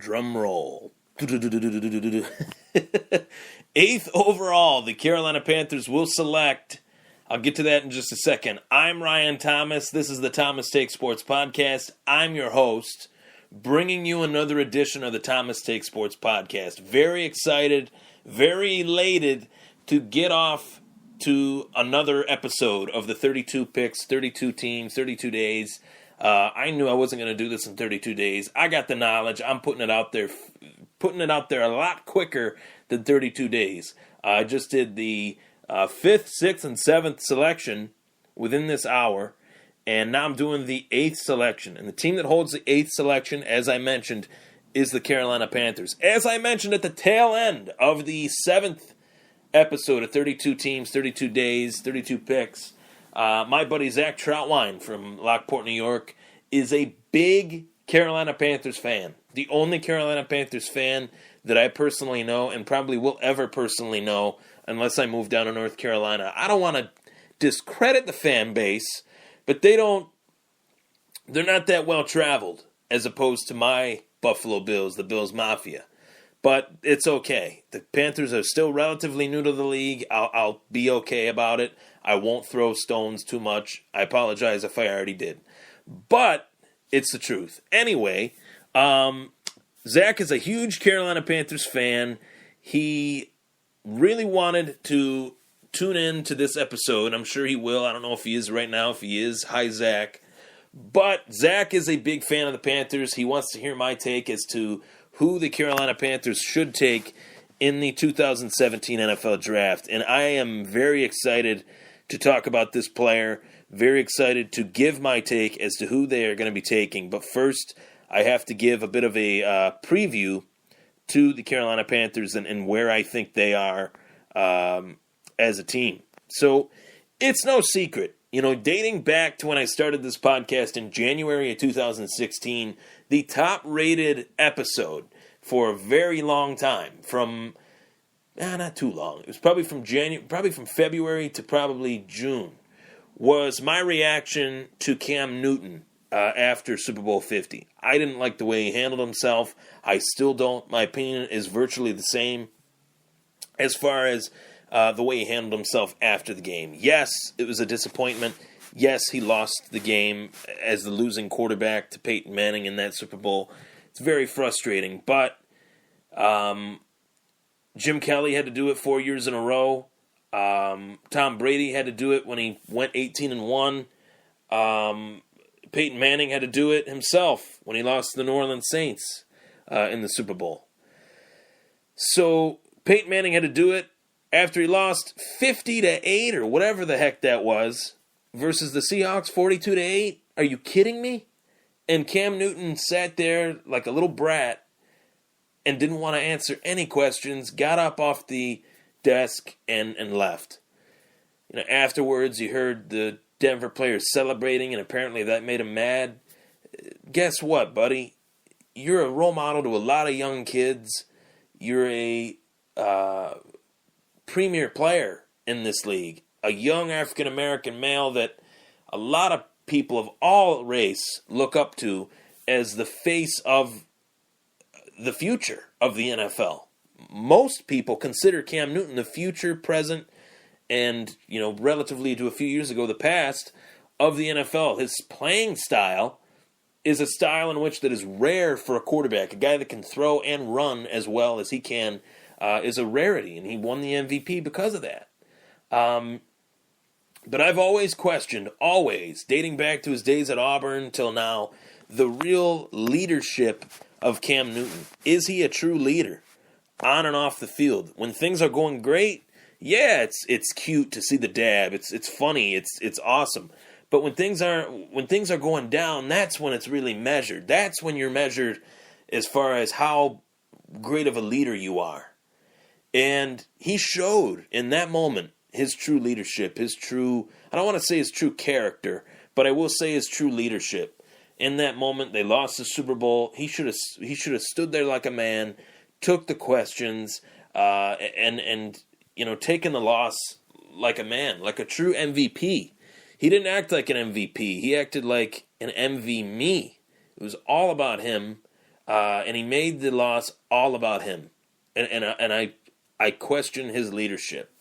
Drum roll. 8th overall, the Carolina Panthers will select. I'll get to that in just a second. I'm Ryan Thomas. This is the Thomas Take Sports Podcast. I'm your host, bringing you another edition of the Thomas Take Sports Podcast. Very excited, very elated to get off to another episode of the 32 picks, 32 teams, 32 days. I knew I wasn't going to do this in 32 days. I got the knowledge. I'm putting it out there a lot quicker than 32 days. I just did the 5th, 6th, and 7th selection within this hour, and now I'm doing the 8th selection. And the team that holds the 8th selection, as I mentioned, is the Carolina Panthers. As I mentioned at the tail end of the 7th episode of 32 teams, 32 days, 32 picks, my buddy Zach Troutwine from Lockport, New York, is a big Carolina Panthers fan. The only Carolina Panthers fan that I personally know and probably will ever personally know unless I move down to North Carolina. I don't want to discredit the fan base, but they're not that well traveled as opposed to my Buffalo Bills, the Bills Mafia. But it's okay. The Panthers are still relatively new to the league. I'll be okay about it. I won't throw stones too much. I apologize if I already did. But it's the truth. Anyway, Zach is a huge Carolina Panthers fan. He really wanted to tune in to this episode. I'm sure he will. I don't know if he is right now. If he is, hi, Zach. But Zach is a big fan of the Panthers. He wants to hear my take as to who the Carolina Panthers should take in the 2017 NFL Draft. And I am very excited to talk about this player, very excited to give my take as to who they are going to be taking. But first, I have to give a bit of a preview to the Carolina Panthers and where I think they are as a team. So it's no secret. You know, dating back to when I started this podcast in January of 2016, the top-rated episode for a very long time, from not too long, it was probably from February to probably June, was my reaction to Cam Newton after Super Bowl 50. I didn't like the way he handled himself. I still don't. My opinion is virtually the same as far as the way he handled himself after the game. Yes, it was a disappointment. Yes, he lost the game as the losing quarterback to Peyton Manning in that Super Bowl. It's very frustrating, but Jim Kelly had to do it 4 years in a row. Tom Brady had to do it when he went 18-1. Peyton Manning had to do it himself when he lost to the New Orleans Saints in the Super Bowl. So Peyton Manning had to do it after he lost 50-8 or whatever the heck that was versus the Seahawks 42-8. Are you kidding me? And Cam Newton sat there like a little brat and didn't want to answer any questions, got up off the desk and left. You know, afterwards, you heard the Denver players celebrating, and apparently that made him mad. Guess what, buddy? You're a role model to a lot of young kids. You're a premier player in this league, a young African-American male that a lot of people of all race look up to as the face of the future of the NFL. Most people consider Cam Newton the future, present, and, you know, relatively to a few years ago, the past of the NFL. His playing style is a style in which that is rare for a quarterback. A guy that can throw and run as well as he can is a rarity, and he won the MVP because of that. But I've always questioned, dating back to his days at Auburn till now, the real leadership of Cam Newton. Is he a true leader on and off the field? When things are going great, yeah, it's cute to see the dab. It's funny. It's awesome. But when things are going down, that's when it's really measured. That's when you're measured as far as how great of a leader you are. And he showed in that moment his true leadership, I don't want to say his true character, but I will say his true leadership. In that moment, they lost the Super Bowl. He should have stood there like a man, took the questions, and you know, taken the loss like a man, like a true MVP. He didn't act like an MVP. He acted like an MV me. It was all about him and he made the loss all about him. And I question his leadership.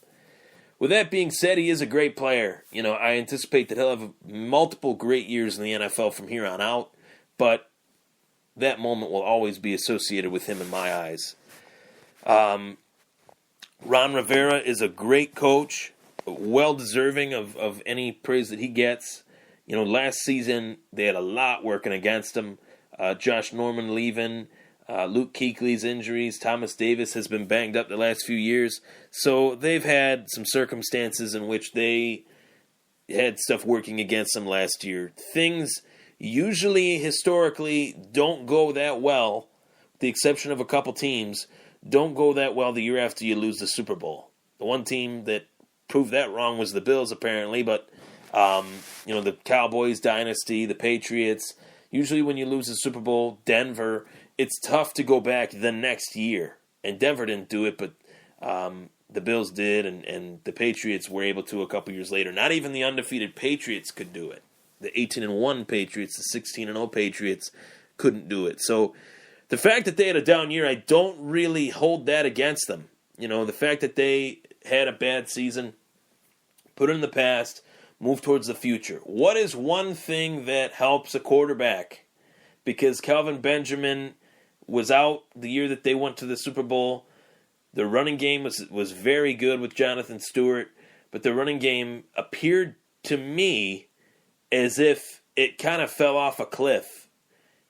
With that being said, he is a great player. I anticipate that he'll have multiple great years in the NFL from here on out, but that moment will always be associated with him in my eyes. Ron Rivera is a great coach, well deserving of any praise that he gets. Last season they had a lot working against him. Josh Norman leaving, Luke Kuechly's injuries, Thomas Davis has been banged up the last few years. So they've had some circumstances in which they had stuff working against them last year. Things usually, historically, don't go that well, with the exception of a couple teams, don't go that well the year after you lose the Super Bowl. The one team that proved that wrong was the Bills, apparently, but the Cowboys dynasty, the Patriots. Usually when you lose the Super Bowl, Denver, it's tough to go back the next year. And Denver didn't do it, but the Bills did, and the Patriots were able to a couple years later. Not even the undefeated Patriots could do it. The 18-1 Patriots, the 16-0 Patriots couldn't do it. So the fact that they had a down year, I don't really hold that against them. The fact that they had a bad season, put it in the past, move towards the future. What is one thing that helps a quarterback? Because Kelvin Benjamin was out the year that they went to the Super Bowl. The running game was very good with Jonathan Stewart, but the running game appeared to me as if it kind of fell off a cliff.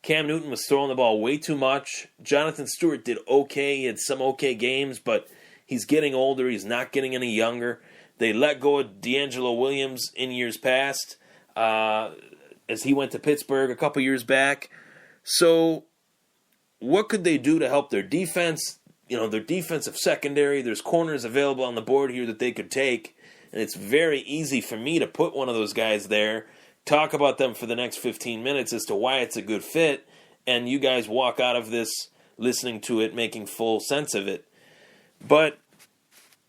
Cam Newton was throwing the ball way too much. Jonathan Stewart did okay. He had some okay games, but he's getting older. He's not getting any younger. They let go of D'Angelo Williams in years past as he went to Pittsburgh a couple years back. So what could they do to help their defense? Their defensive secondary. There's corners available on the board here that they could take, and it's very easy for me to put one of those guys there, talk about them for the next 15 minutes as to why it's a good fit, and you guys walk out of this listening to it, making full sense of it. But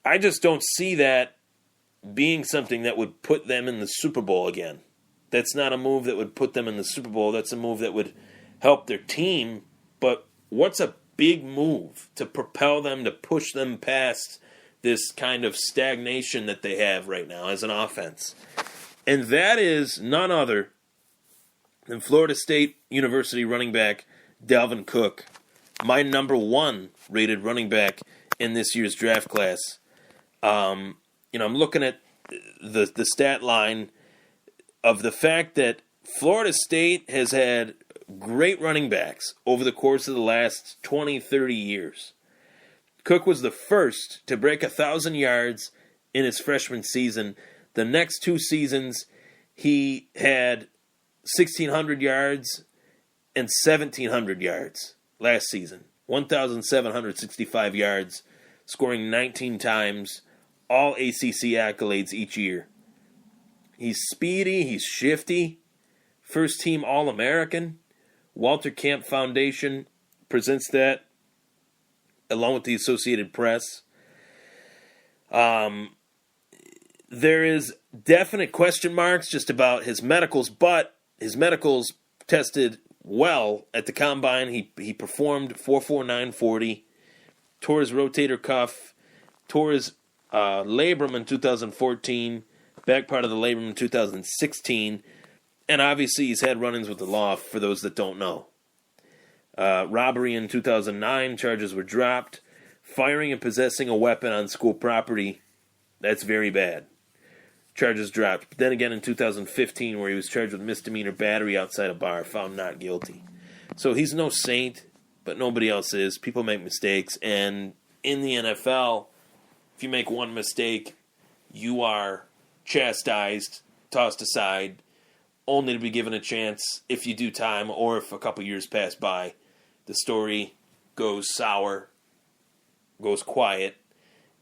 I just don't see that being something that would put them in the Super Bowl again. That's not a move that would put them in the Super Bowl. That's a move that would help their team. But what's a big move to propel them, to push them past this kind of stagnation that they have right now as an offense? And that is none other than Florida State University running back Dalvin Cook, my number one rated running back in this year's draft class. I'm looking at the stat line of the fact that Florida State has had great running backs over the course of the last 20, 30 years. Cook was the first to break 1,000 yards in his freshman season. The next two seasons, he had 1,600 yards and 1,700 yards last season. 1,765 yards, scoring 19 times, all ACC accolades each year. He's speedy, he's shifty, first-team All-American. Walter Camp Foundation presents that, along with the Associated Press. There is definite question marks just about his medicals, but his medicals tested well at the combine. He performed 4.4940, tore his rotator cuff, tore his labrum in 2014, back part of the labrum in 2016, and obviously he's had run-ins with the law, for those that don't know. Robbery in 2009, charges were dropped. Firing and possessing a weapon on school property, that's very bad. Charges dropped. But then again in 2015, where he was charged with misdemeanor battery outside a bar, found not guilty. So he's no saint, but nobody else is. People make mistakes, and in the NFL, if you make one mistake, you are chastised, tossed aside, only to be given a chance if you do time, or if a couple years pass by, the story goes sour, goes quiet,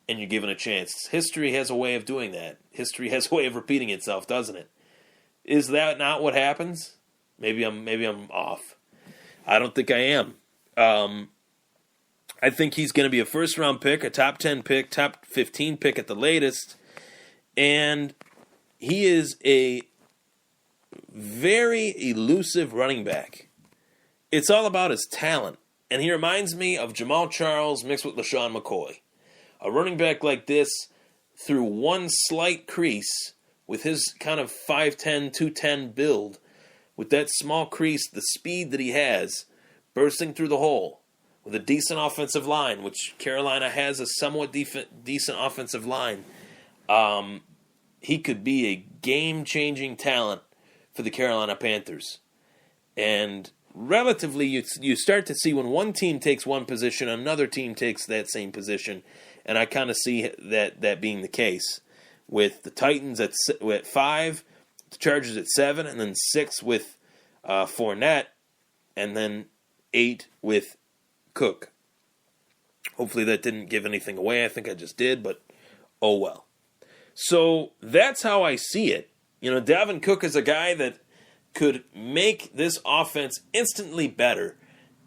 and you're given a chance. History has a way of doing that. History has a way of repeating itself, doesn't it? Is that not what happens? Maybe I'm off. I don't think I am. I think he's going to be a first-round pick, a top 10 pick, top 15 pick at the latest, and he is a very elusive running back. it's all about his talent. And he reminds me of Jamal Charles mixed with LaShawn McCoy. A running back like this, through one slight crease, with his kind of 5'10", 210 build, with that small crease, the speed that he has, bursting through the hole, with a decent offensive line, which Carolina has a somewhat decent offensive line, he could be a game-changing talent for the Carolina Panthers. And relatively, you start to see when one team takes one position, another team takes that same position, and I kind of see that being the case, with the Titans at 5, the Chargers at 7, and then 6 with Fournette, and then 8 with Cook. Hopefully that didn't give anything away. I think I just did, but oh well. So that's how I see it. You know, Dalvin Cook is a guy that could make this offense instantly better.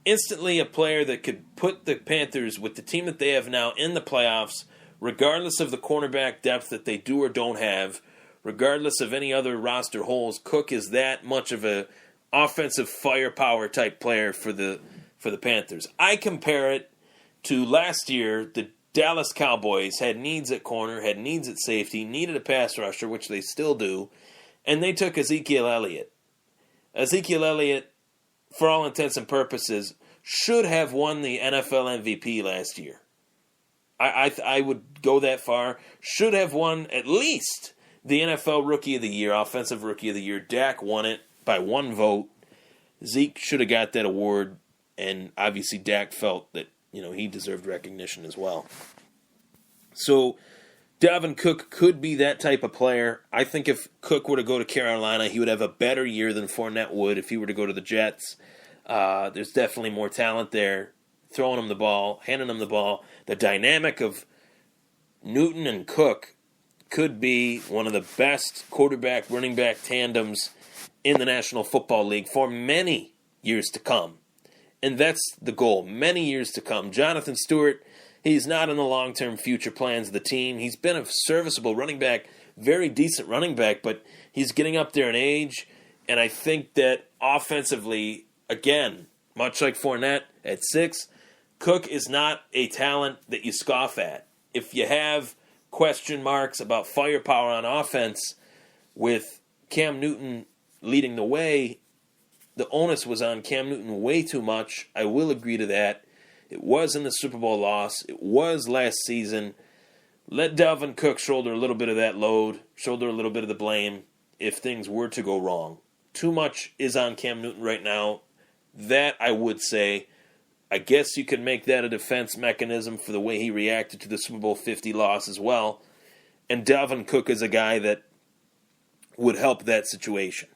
Instantly a player that could put the Panthers, with the team that they have now, in the playoffs, regardless of the cornerback depth that they do or don't have, regardless of any other roster holes. Cook is that much of a offensive firepower type player for the Panthers. I compare it to last year. The Dallas Cowboys had needs at corner, had needs at safety, needed a pass rusher, which they still do, and they took Ezekiel Elliott. Ezekiel Elliott, for all intents and purposes, should have won the NFL MVP last year. I would go that far. Should have won at least the NFL Rookie of the Year, Offensive Rookie of the Year. Dak won it by 1 vote. Zeke should have got that award, and obviously Dak felt that, you know, he deserved recognition as well. So Dalvin Cook could be that type of player. I think if Cook were to go to Carolina, he would have a better year than Fournette would if he were to go to the Jets. There's definitely more talent there. Throwing him the ball, handing him the ball. The dynamic of Newton and Cook could be one of the best quarterback-running back tandems in the National Football League for many years to come. And that's the goal, many years to come. Jonathan Stewart, he's not in the long-term future plans of the team. He's been a serviceable running back, very decent running back, but he's getting up there in age. And I think that offensively, again, much like Fournette at 6, Cook is not a talent that you scoff at. If you have question marks about firepower on offense, with Cam Newton leading the way, the onus was on Cam Newton way too much. I will agree to that. It was in the Super Bowl loss. It was last season. Let Dalvin Cook shoulder a little bit of that load, shoulder a little bit of the blame if things were to go wrong. Too much is on Cam Newton right now. That, I would say, I guess you could make that a defense mechanism for the way he reacted to the Super Bowl 50 loss as well. And Dalvin Cook is a guy that would help that situation.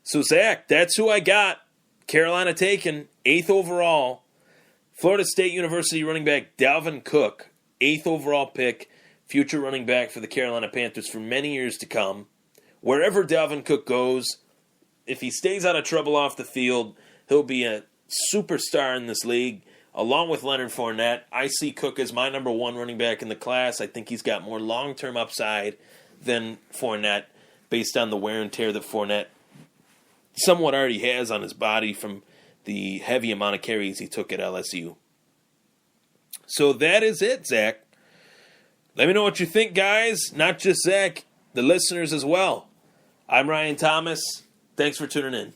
So, Zach, that's who I got. Carolina taken, 8th overall. Florida State University running back Dalvin Cook, 8th overall pick, future running back for the Carolina Panthers for many years to come. Wherever Dalvin Cook goes, if he stays out of trouble off the field, he'll be a superstar in this league, along with Leonard Fournette. I see Cook as my number 1 running back in the class. I think he's got more long-term upside than Fournette, based on the wear and tear that Fournette somewhat already has on his body from the heavy amount of carries he took at LSU. So that is it, Zach. Let me know what you think, guys. Not just Zach, the listeners as well. I'm Ryan Thomas. Thanks for tuning in.